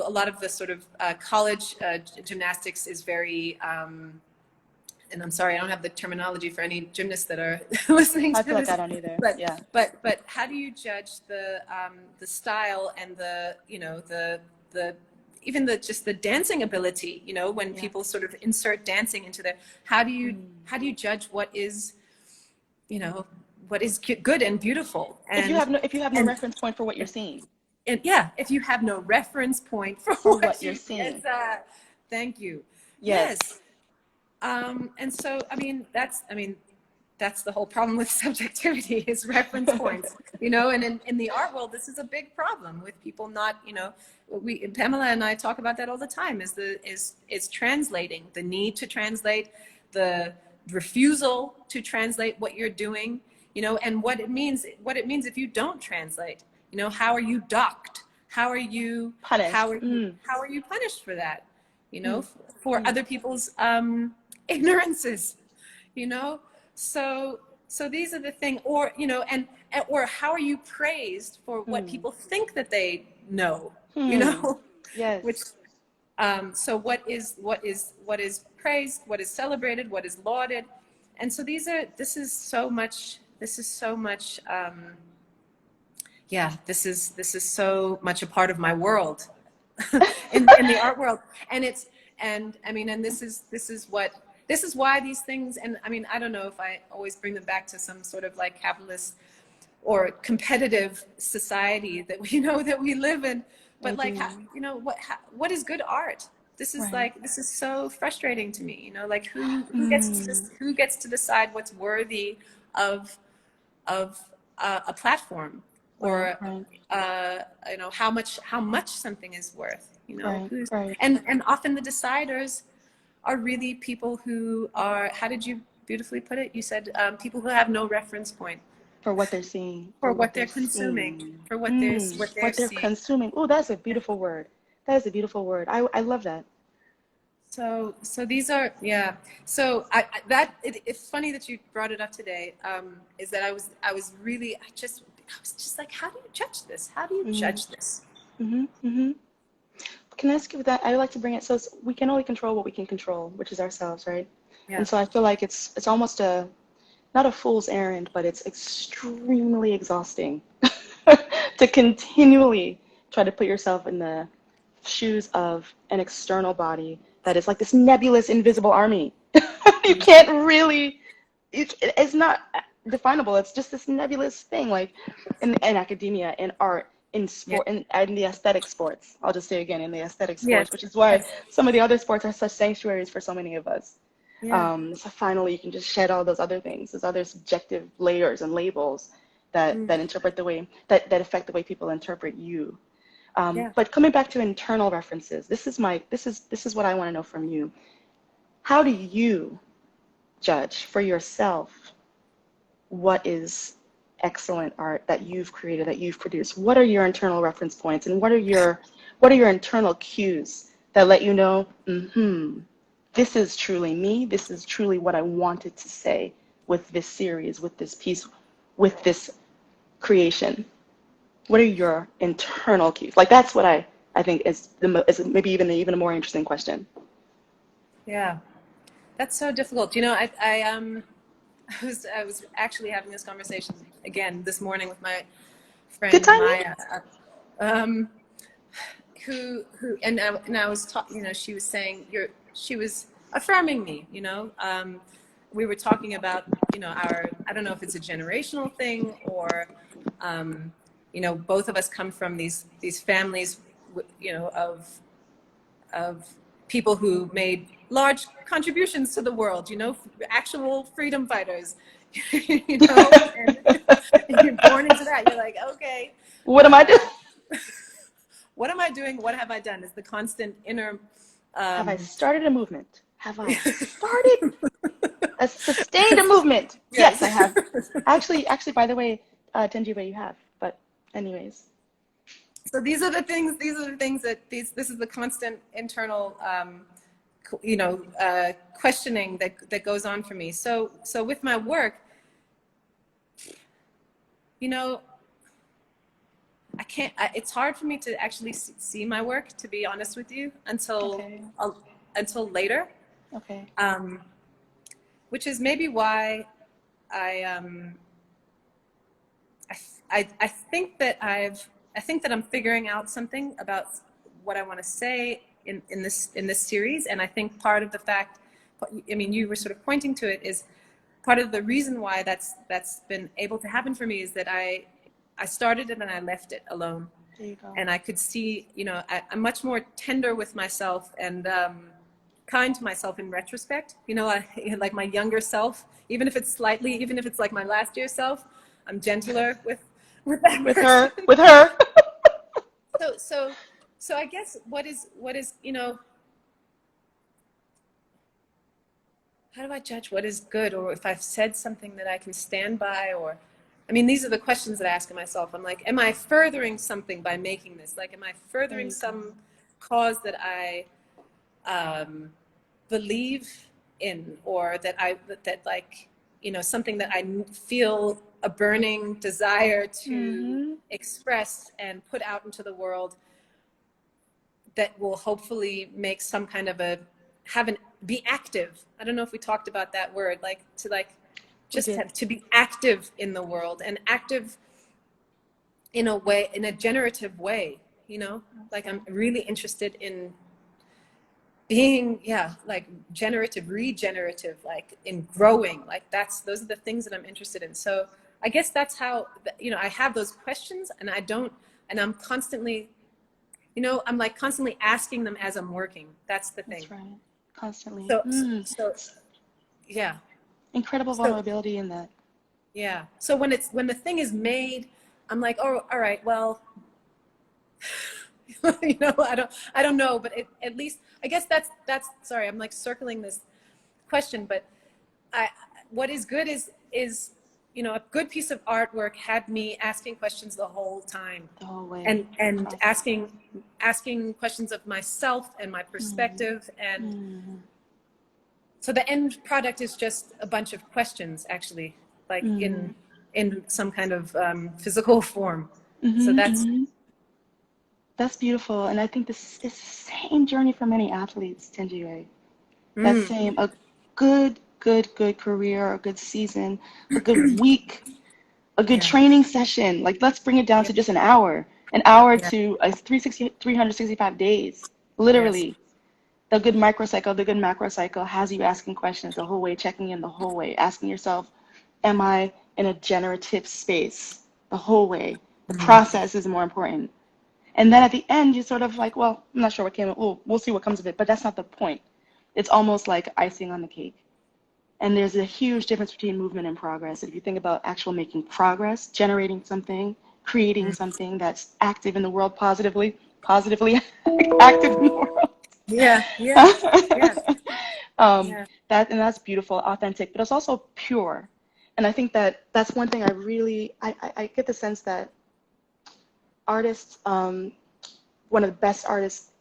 [SPEAKER 2] a lot of the sort of college gymnastics is very, and I'm sorry, I don't have the terminology for any gymnasts that are listening to
[SPEAKER 1] I feel
[SPEAKER 2] this.
[SPEAKER 1] like I don't either.
[SPEAKER 2] But,
[SPEAKER 1] yeah.
[SPEAKER 2] But how do you judge the style and the, you know, even just the dancing ability, you know, when people sort of insert dancing into their, how do you judge what is, you know, what is good and beautiful? And
[SPEAKER 1] if you have no reference point for what you're seeing.
[SPEAKER 2] And yeah, if you have no reference point for what you're seeing. Thank you. Yes. And so, I mean, that's the whole problem with subjectivity is reference points, you know, and in the art world, this is a big problem with people not, you know, Pamela and I talk about that all the time is translating, the need to translate, the refusal to translate what you're doing, you know, and what it means if you don't translate, you know, how are you docked? How are you punished? How are you punished for that? You know, for other people's ignorances, you know? So these are the things, or, you know, or how are you praised for what people think that they know, you know?
[SPEAKER 1] Yes.
[SPEAKER 2] Which, so what is praised, what is celebrated, what is lauded. And so this is so much, this is so much a part of my world in the art world. And I mean, and this is why these things, and I mean, I don't know if I always bring them back to some sort of like capitalist or competitive society that we know that we live in, but like, you know, what is good art? This is like, this is so frustrating to me, you know, like who gets to decide what's worthy of a platform, or you know, how much something is worth, you know, and often the deciders are really people who are, how did you beautifully put it? You said people who have no reference point
[SPEAKER 1] for what they're seeing,
[SPEAKER 2] for what they're consuming, for what they're
[SPEAKER 1] consuming. Oh, that's a beautiful word. That is a beautiful word. I love that. So
[SPEAKER 2] these are, so it's funny that you brought it up today, is that I was just like, how do you judge this? How do you judge this?
[SPEAKER 1] Can I ask you that? I like to bring it, so we can only control what we can control, which is ourselves, right?
[SPEAKER 2] Yeah.
[SPEAKER 1] And so I feel like it's almost not a fool's errand, but it's extremely exhausting to continually try to put yourself in the shoes of an external body that is like this nebulous, invisible army. You can't really, it's not definable. It's just this nebulous thing, like in academia, in art, in sport, in the aesthetic sports. I'll just say again, in the aesthetic sports, which is why some of the other sports are such sanctuaries for so many of us. So finally, you can just shed all those other things, those other subjective layers and labels that interpret the way that affect the way people interpret you. But coming back to internal references, this is what I want to know from you. How do you judge for yourself what is excellent art that you've created, that you've produced? What are your internal reference points, and what are your internal cues that let you know, this is truly me, this is truly what I wanted to say with this series, with this piece, with this creation? What are your internal cues? Like, that's what I think is maybe even a more interesting question.
[SPEAKER 2] Yeah. That's so difficult. You know, I was actually having this conversation again this morning with my
[SPEAKER 1] Good
[SPEAKER 2] friend
[SPEAKER 1] timing.
[SPEAKER 2] Maya, um, and I was talking. You know, she was saying she was affirming me. You know, we were talking about, you know, our, I don't know if it's a generational thing or, you know, both of us come from these families, you know, of people who made large contributions to the world, you know, actual freedom fighters, you know, and you're born into that. You're like, okay,
[SPEAKER 1] What am I doing?
[SPEAKER 2] what am I doing? What have I done? Is the constant inner.
[SPEAKER 1] Have I
[SPEAKER 2] Um,
[SPEAKER 1] started a movement? Have I started sustained a movement? Yes,
[SPEAKER 2] yes.
[SPEAKER 1] I have. Actually, by the way, Thenjiwe, you have. But anyways.
[SPEAKER 2] So these are the things. These are the things that This is the constant internal, you know, questioning that goes on for me. So with my work, you know, I can't. It's hard for me to actually see my work, to be honest with you,
[SPEAKER 1] Okay.
[SPEAKER 2] until later.
[SPEAKER 1] Okay.
[SPEAKER 2] Which is maybe why I I think that I'm figuring out something about what I want to say in this series, and I think part of the fact, I mean, you were sort of pointing to it, is part of the reason why that's been able to happen for me is that I started it and I left it alone,
[SPEAKER 1] There you go.
[SPEAKER 2] and I could see, you know, I'm much more tender with myself and kind to myself in retrospect. You know, like my younger self, even if it's like my last year self, I'm gentler with that
[SPEAKER 1] With
[SPEAKER 2] person.
[SPEAKER 1] her. With her.
[SPEAKER 2] So I guess what is, you know, how do I judge what is good, or if I've said something that I can stand by, or, I mean, these are the questions that I ask myself. I'm like, am I furthering something by making this? Like, am I
[SPEAKER 1] There
[SPEAKER 2] furthering
[SPEAKER 1] you go.
[SPEAKER 2] some cause that I believe in, or that like, you know, something that I feel a burning desire to express and put out into the world, that will hopefully make some kind of be active. I don't know if we talked about that word, like
[SPEAKER 1] We
[SPEAKER 2] just
[SPEAKER 1] did.
[SPEAKER 2] to be active in the world, and active in a way, in a generative way, you know, like I'm really interested in being, yeah, like regenerative, like in growing, like those are the things that I'm interested in. So I guess that's how, you know, I have those questions, and I'm constantly, you know, I'm like constantly asking them as I'm working. That's the thing.
[SPEAKER 1] That's right. Constantly.
[SPEAKER 2] So yeah.
[SPEAKER 1] Incredible
[SPEAKER 2] So
[SPEAKER 1] vulnerability in that.
[SPEAKER 2] yeah. So when the thing is made, I'm like, oh, all right, well, you know, I don't know, but at least, I guess that's sorry, I'm like circling this question, but I what is good is, you know, a good piece of artwork had me asking questions the whole time,
[SPEAKER 1] The whole way.
[SPEAKER 2] and
[SPEAKER 1] Process.
[SPEAKER 2] asking questions of myself and my perspective, and
[SPEAKER 1] Mm.
[SPEAKER 2] so the end product is just a bunch of questions, actually, like
[SPEAKER 1] Mm.
[SPEAKER 2] in some kind of physical form. So
[SPEAKER 1] Mm-hmm, mm-hmm. That's beautiful. And I think this is the same journey for many athletes, Thenjiwe. That
[SPEAKER 2] mm,
[SPEAKER 1] same, a good career, a good season, a good week, a good
[SPEAKER 2] yeah,
[SPEAKER 1] training session. Like, let's bring it down
[SPEAKER 2] yeah,
[SPEAKER 1] to just an hour
[SPEAKER 2] yeah,
[SPEAKER 1] to 365 days,
[SPEAKER 2] yes,
[SPEAKER 1] literally. The good microcycle, the good macrocycle has you asking questions the whole way, checking in the whole way, asking yourself, am I in a generative space the whole way? The
[SPEAKER 2] mm,
[SPEAKER 1] process is more important. And then at the end, you sort of like, well, I'm not sure what came. We'll see what comes of it, but that's not the point. It's almost like icing on the cake. And there's a huge difference between movement and progress. If you think about actual making progress, generating something, creating
[SPEAKER 2] mm,
[SPEAKER 1] something that's active in the world positively active in the world.
[SPEAKER 2] yeah, yeah, yeah,
[SPEAKER 1] um,
[SPEAKER 2] yeah,
[SPEAKER 1] that's beautiful, authentic, but it's also pure. And I think that that's one thing I get the sense that artists, one of the best artists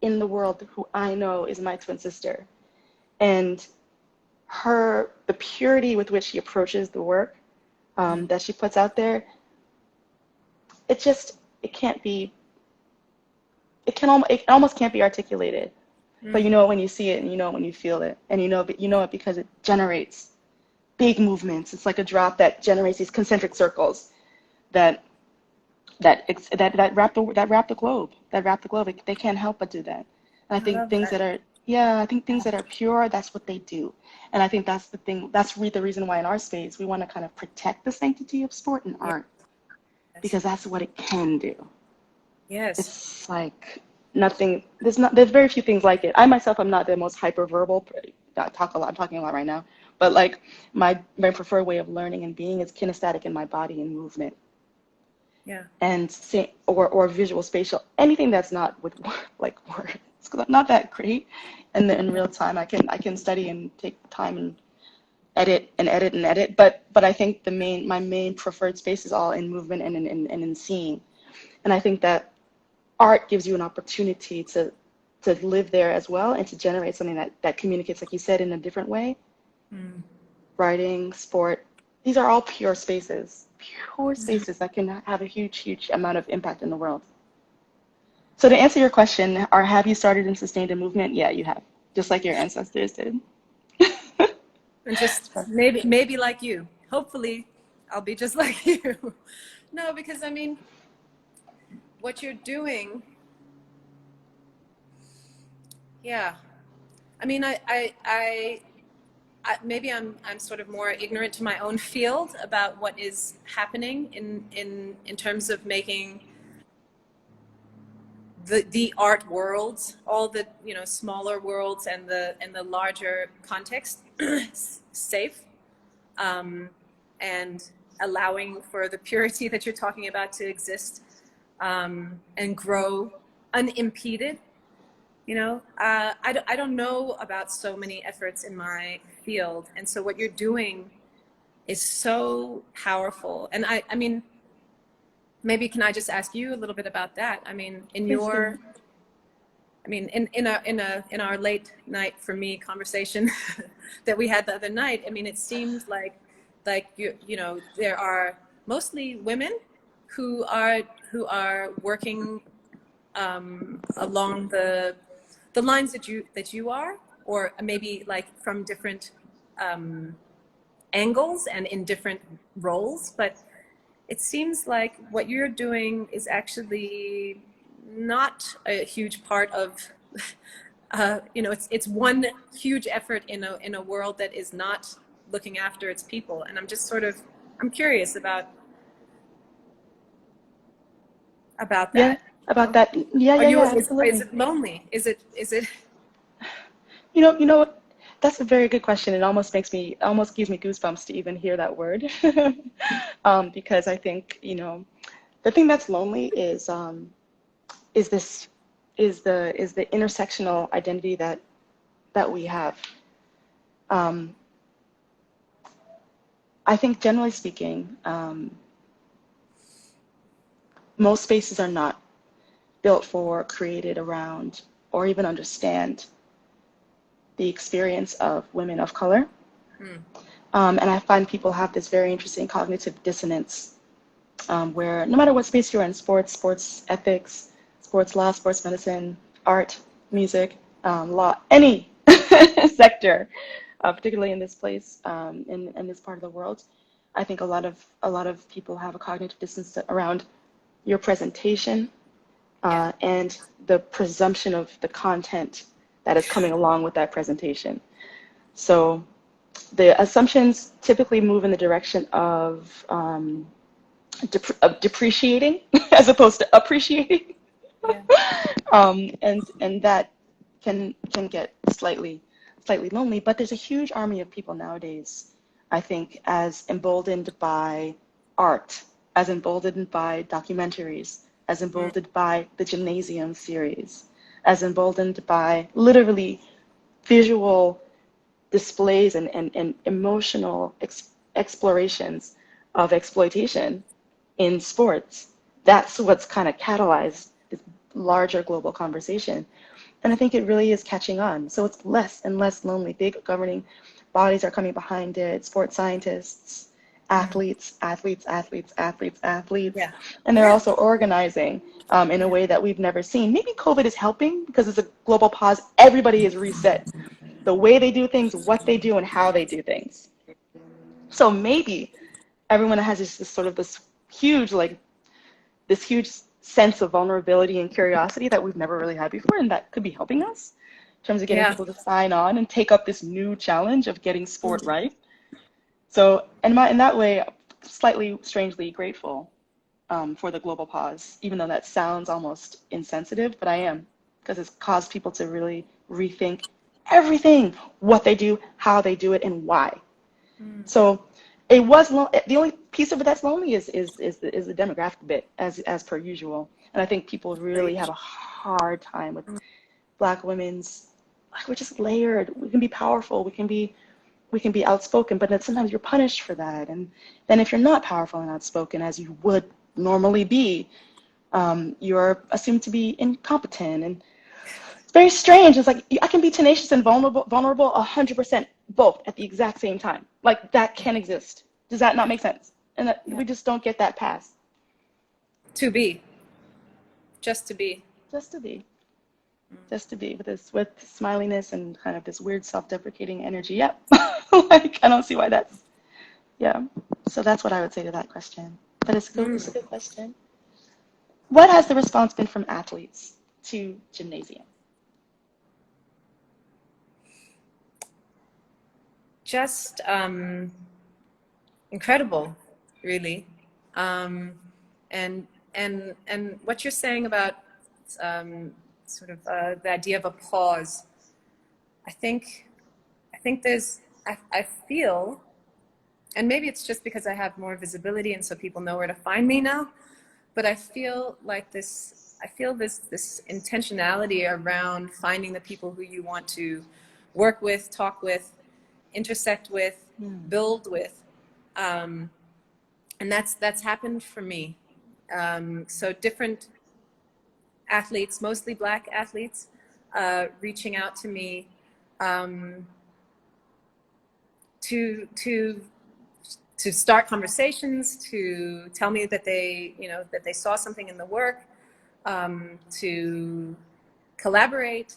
[SPEAKER 1] in the world who I know is my twin sister. And the purity with which she approaches the work that she puts out there, it can't be, it almost can't be articulated. but you know it when you see it, and you know it when you feel it, and you know it because it generates big movements. It's like a drop that generates these concentric circles that that wrap the globe. They can't help but do that. And I
[SPEAKER 2] I
[SPEAKER 1] think
[SPEAKER 2] love
[SPEAKER 1] things
[SPEAKER 2] that.
[SPEAKER 1] that are yeah, I think things that are pure, that's what they do. And I think that's the thing. That's the reason why in our space we want to kind of protect the sanctity of sport and
[SPEAKER 2] Yes.
[SPEAKER 1] art because that's what it can do.
[SPEAKER 2] Yes.
[SPEAKER 1] It's like nothing. There's very few things like it. I myself am not the most hyperverbal. I talk a lot. I'm talking a lot right now. But like my preferred way of learning and being is kinesthetic in my body and movement
[SPEAKER 2] Yeah.
[SPEAKER 1] and or visual spatial anything that's not with like words because I'm not that great and then in
[SPEAKER 2] Yeah.
[SPEAKER 1] real time I can study and take time and edit but I think my main preferred space is all in movement and in seeing, and I think that art gives you an opportunity to live there as well and to generate something that communicates, like you said, in a different way.
[SPEAKER 2] Mm.
[SPEAKER 1] Writing, sport, these are all pure spaces that can have a huge amount of impact in the world. So to answer your question, have you started and sustained a movement? Yeah, you have, just like your ancestors did.
[SPEAKER 2] And just maybe like you. Hopefully, I'll be just like you. No, because I mean, what you're doing, yeah. I mean, maybe I'm sort of more ignorant to my own field about what is happening in terms of making the art worlds, all the smaller worlds and the larger context safe, and allowing for the purity that you're talking about to exist, and grow unimpeded. I don't know about so many efforts in my field, and so what you're doing is so powerful. And I mean, maybe can I just ask you a little bit about that? I mean,
[SPEAKER 1] Please do.
[SPEAKER 2] in our late night for me conversation that we had the other night, I mean, it seemed like there are mostly women who are working along the lines that you are, or maybe like from different angles and in different roles, but it seems like what you're doing is actually not a huge part of it's one huge effort in a world that is not looking after its people. And I'm curious about
[SPEAKER 1] Yeah,
[SPEAKER 2] that.
[SPEAKER 1] about that. Yeah, yeah, yeah,
[SPEAKER 2] Is
[SPEAKER 1] absolutely.
[SPEAKER 2] it lonely? Is it
[SPEAKER 1] What? That's a very good question. It almost gives me goosebumps to even hear that word. Because I think, the thing that's lonely is this is the intersectional identity that we have. Um, I think generally speaking, most spaces are not built for, created around, or even understand the experience of women of color.
[SPEAKER 2] Hmm.
[SPEAKER 1] And I find people have this very interesting cognitive dissonance, where no matter what space you're in, sports ethics, sports law, sports medicine, art, music, law, any sector, particularly in this place, in this part of the world, I think a lot of people have a cognitive dissonance around your presentation,
[SPEAKER 2] Yeah.
[SPEAKER 1] and the presumption of the content that is coming along with that presentation. So the assumptions typically move in the direction of depreciating as opposed to appreciating,
[SPEAKER 2] Yeah.
[SPEAKER 1] and that can get slightly lonely. But there's a huge army of people nowadays, I think, as emboldened by art, as emboldened by documentaries, as
[SPEAKER 2] Hmm.
[SPEAKER 1] emboldened by the Gymnasium series, as emboldened by literally visual displays and emotional explorations of exploitation in sports. That's what's kind of catalyzed this larger global conversation. And I think it really is catching on. So it's less and less lonely. Big governing bodies are coming behind it, sports scientists,
[SPEAKER 2] Hmm.
[SPEAKER 1] athletes, athletes, athletes, athletes, athletes.
[SPEAKER 2] Yeah.
[SPEAKER 1] And they're also organizing. in a way that we've never seen. Maybe COVID is helping because it's a global pause. Everybody is reset. The way they do things, what they do, and how they do things. So maybe everyone has this sort of this huge sense of vulnerability and curiosity that we've never really had before, and that could be helping us in terms of getting
[SPEAKER 2] Yeah.
[SPEAKER 1] people to sign on and take up this new challenge of getting sport right. So, in that way, slightly strangely grateful for the global pause, even though that sounds almost insensitive, but I am, because it's caused people to really rethink everything, what they do, how they do it, and why. So it was the only piece of it that's lonely is the demographic bit, as per usual. And I think people really have a hard time with Black women's, like, we're just layered. We can be powerful. We can be outspoken, but then sometimes you're punished for that. And then if you're not powerful and outspoken as you would normally be, you're assumed to be incompetent. And it's very strange. It's like I can be tenacious and vulnerable 100% both at the exact same time. Like, that can exist. Does that not make sense? And that we just don't get that pass.
[SPEAKER 2] To be. Just to be.
[SPEAKER 1] Just to be. Just to be with smiliness and kind of this weird self-deprecating energy. Yep. Like, I don't see why that's, yeah. So that's what I would say to that question. But it's a good question. What has the response been from athletes to gymnasium?
[SPEAKER 2] Just incredible, really. And what you're saying about sort of the idea of a pause, I think I feel, and maybe it's just because I have more visibility and so people know where to find me now, but I feel like this intentionality around finding the people who you want to work with, talk with, intersect with, build with, and that's happened for me. So different athletes, mostly Black athletes, reaching out to me to start conversations, to tell me that they saw something in the work, to collaborate.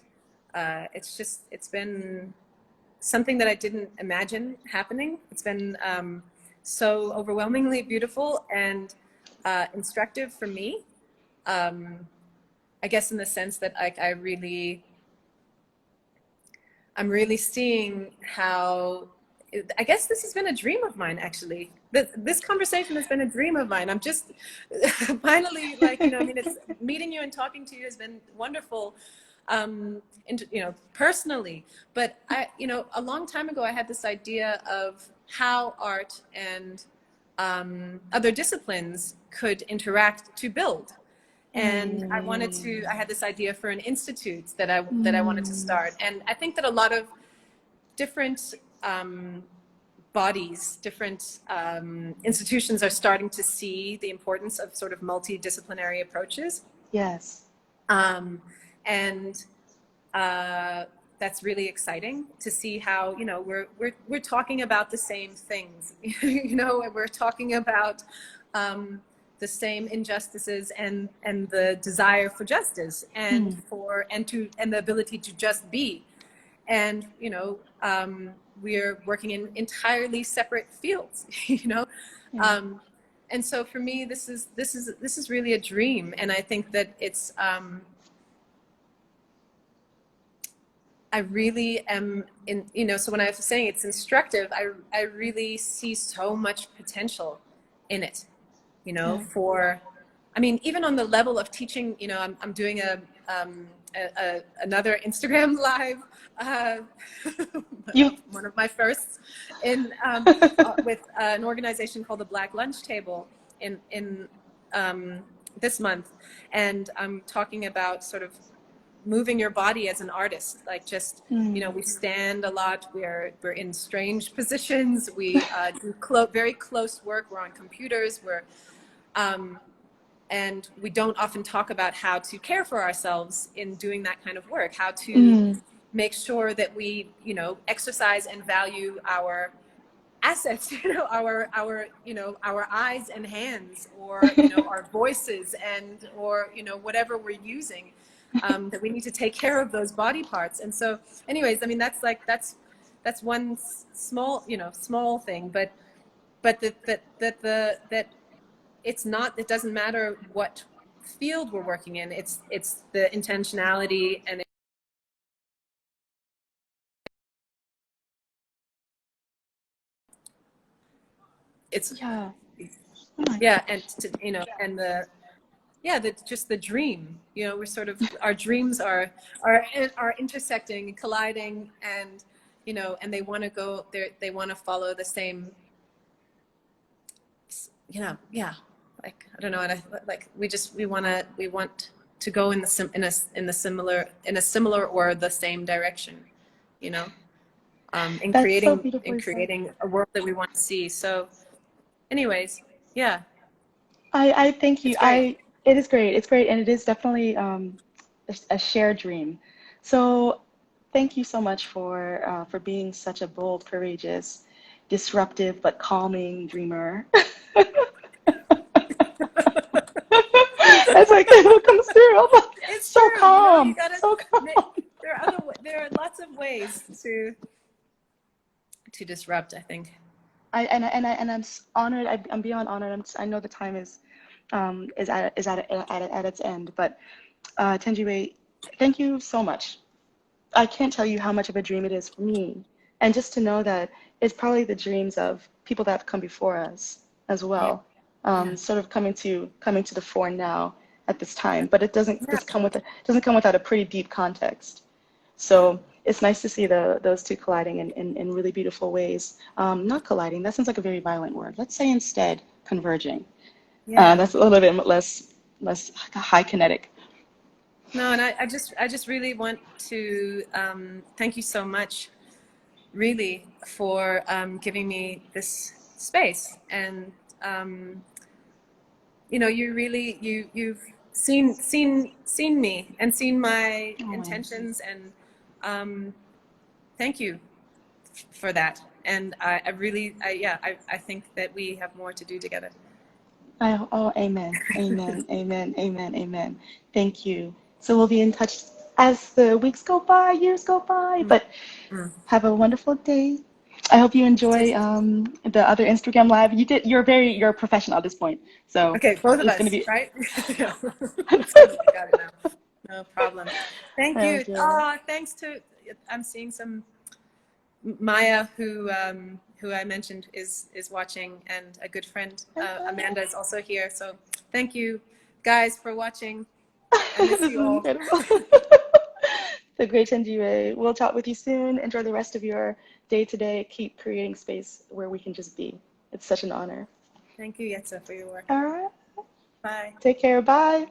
[SPEAKER 2] It's been something that I didn't imagine happening. It's been so overwhelmingly beautiful and instructive for me. I guess in the sense that I'm really seeing how, I guess this has been a dream of mine, actually. This conversation has been a dream of mine. I'm just finally, like, I mean, it's meeting you and talking to you has been wonderful, personally. But a long time ago, I had this idea of how art and other disciplines could interact to build. And I had this idea for an institute that I wanted to start. And I think that a lot of different bodies, different institutions are starting to see the importance of sort of multidisciplinary approaches.
[SPEAKER 1] Yes.
[SPEAKER 2] And that's really exciting to see how, we're talking about the same things, we're talking about the same injustices and the desire for justice and the ability to just be. And, we're working in entirely separate fields, and so for me, this is really a dream. And I think that it's, I really am so when I was saying it's instructive, I really see so much potential in it, even on the level of teaching, I'm doing another Instagram live, one of my firsts with an organization called the Black Lunch Table in this month. And I'm talking about sort of moving your body as an artist, like just, we stand a lot, we're in strange positions, we do very close work, we're on computers, and we don't often talk about how to care for ourselves in doing that kind of work, how to make sure that we, exercise and value our assets, our eyes and hands, or our voices, and or whatever we're using, that we need to take care of those body parts. And so, anyways, I mean, that's one small thing, but that it doesn't matter what field we're working in. It's the intentionality, and it's
[SPEAKER 1] Yeah.
[SPEAKER 2] yeah, and and just the dream. We're sort of, our dreams are intersecting, colliding, and and they want to go there. They want to follow the same. Yeah. Like, I don't know. And we want to go in a similar or the same direction. In
[SPEAKER 1] That's so
[SPEAKER 2] creating
[SPEAKER 1] beautifully said.
[SPEAKER 2] a world that we want to see. So, anyways, yeah,
[SPEAKER 1] I thank you.
[SPEAKER 2] it's great.
[SPEAKER 1] It is great. It's great, and it is definitely a shared dream. So thank you so much for being such a bold, courageous, disruptive but calming dreamer. That's like what comes through. I'm like,
[SPEAKER 2] It's
[SPEAKER 1] so
[SPEAKER 2] true. You
[SPEAKER 1] calm,
[SPEAKER 2] gotta.
[SPEAKER 1] so calm.
[SPEAKER 2] There are lots of ways to disrupt, I think.
[SPEAKER 1] I'm honored. I'm beyond honored. I know the time is at its end, but Thenjiwe, thank you so much. I can't tell you how much of a dream it is for me, and just to know that it's probably the dreams of people that have come before us as
[SPEAKER 2] Yeah.
[SPEAKER 1] well,
[SPEAKER 2] Yeah.
[SPEAKER 1] sort of coming to the fore now at this time. But it doesn't
[SPEAKER 2] Yeah.
[SPEAKER 1] just doesn't come without a pretty deep context.
[SPEAKER 2] Yeah.
[SPEAKER 1] So it's nice to see those two colliding in really beautiful ways. Not colliding, that sounds like a very violent word. Let's say instead converging.
[SPEAKER 2] Yeah.
[SPEAKER 1] That's a little bit less high kinetic.
[SPEAKER 2] No, and I just really want to thank you so much, really, for giving me this space. And you've seen me and seen my
[SPEAKER 1] Always.
[SPEAKER 2] intentions, and thank you for that. And I think that we have more to do together.
[SPEAKER 1] Amen, amen, amen, amen, amen. Thank you. So we'll be in touch as the weeks go by, years go by,
[SPEAKER 2] Mm.
[SPEAKER 1] but
[SPEAKER 2] Mm.
[SPEAKER 1] have a wonderful day. I hope you enjoy the other Instagram live. You're a professional at this point, so
[SPEAKER 2] Okay, both of
[SPEAKER 1] it's gonna
[SPEAKER 2] us,
[SPEAKER 1] be.
[SPEAKER 2] right? Yeah. I got it now. No problem. Thank you.
[SPEAKER 1] Okay.
[SPEAKER 2] Thanks to, I'm seeing some Maya, who I mentioned is watching, and a good friend, Amanda, is also here. So thank you, guys, for watching. I miss
[SPEAKER 1] This is
[SPEAKER 2] you all.
[SPEAKER 1] incredible. The great Thenjiwe. We'll chat with you soon. Enjoy the rest of your day today. Keep creating space where we can just be. It's such an honor.
[SPEAKER 2] Thank you, Yetsa, for your work.
[SPEAKER 1] All right.
[SPEAKER 2] Bye.
[SPEAKER 1] Take care. Bye.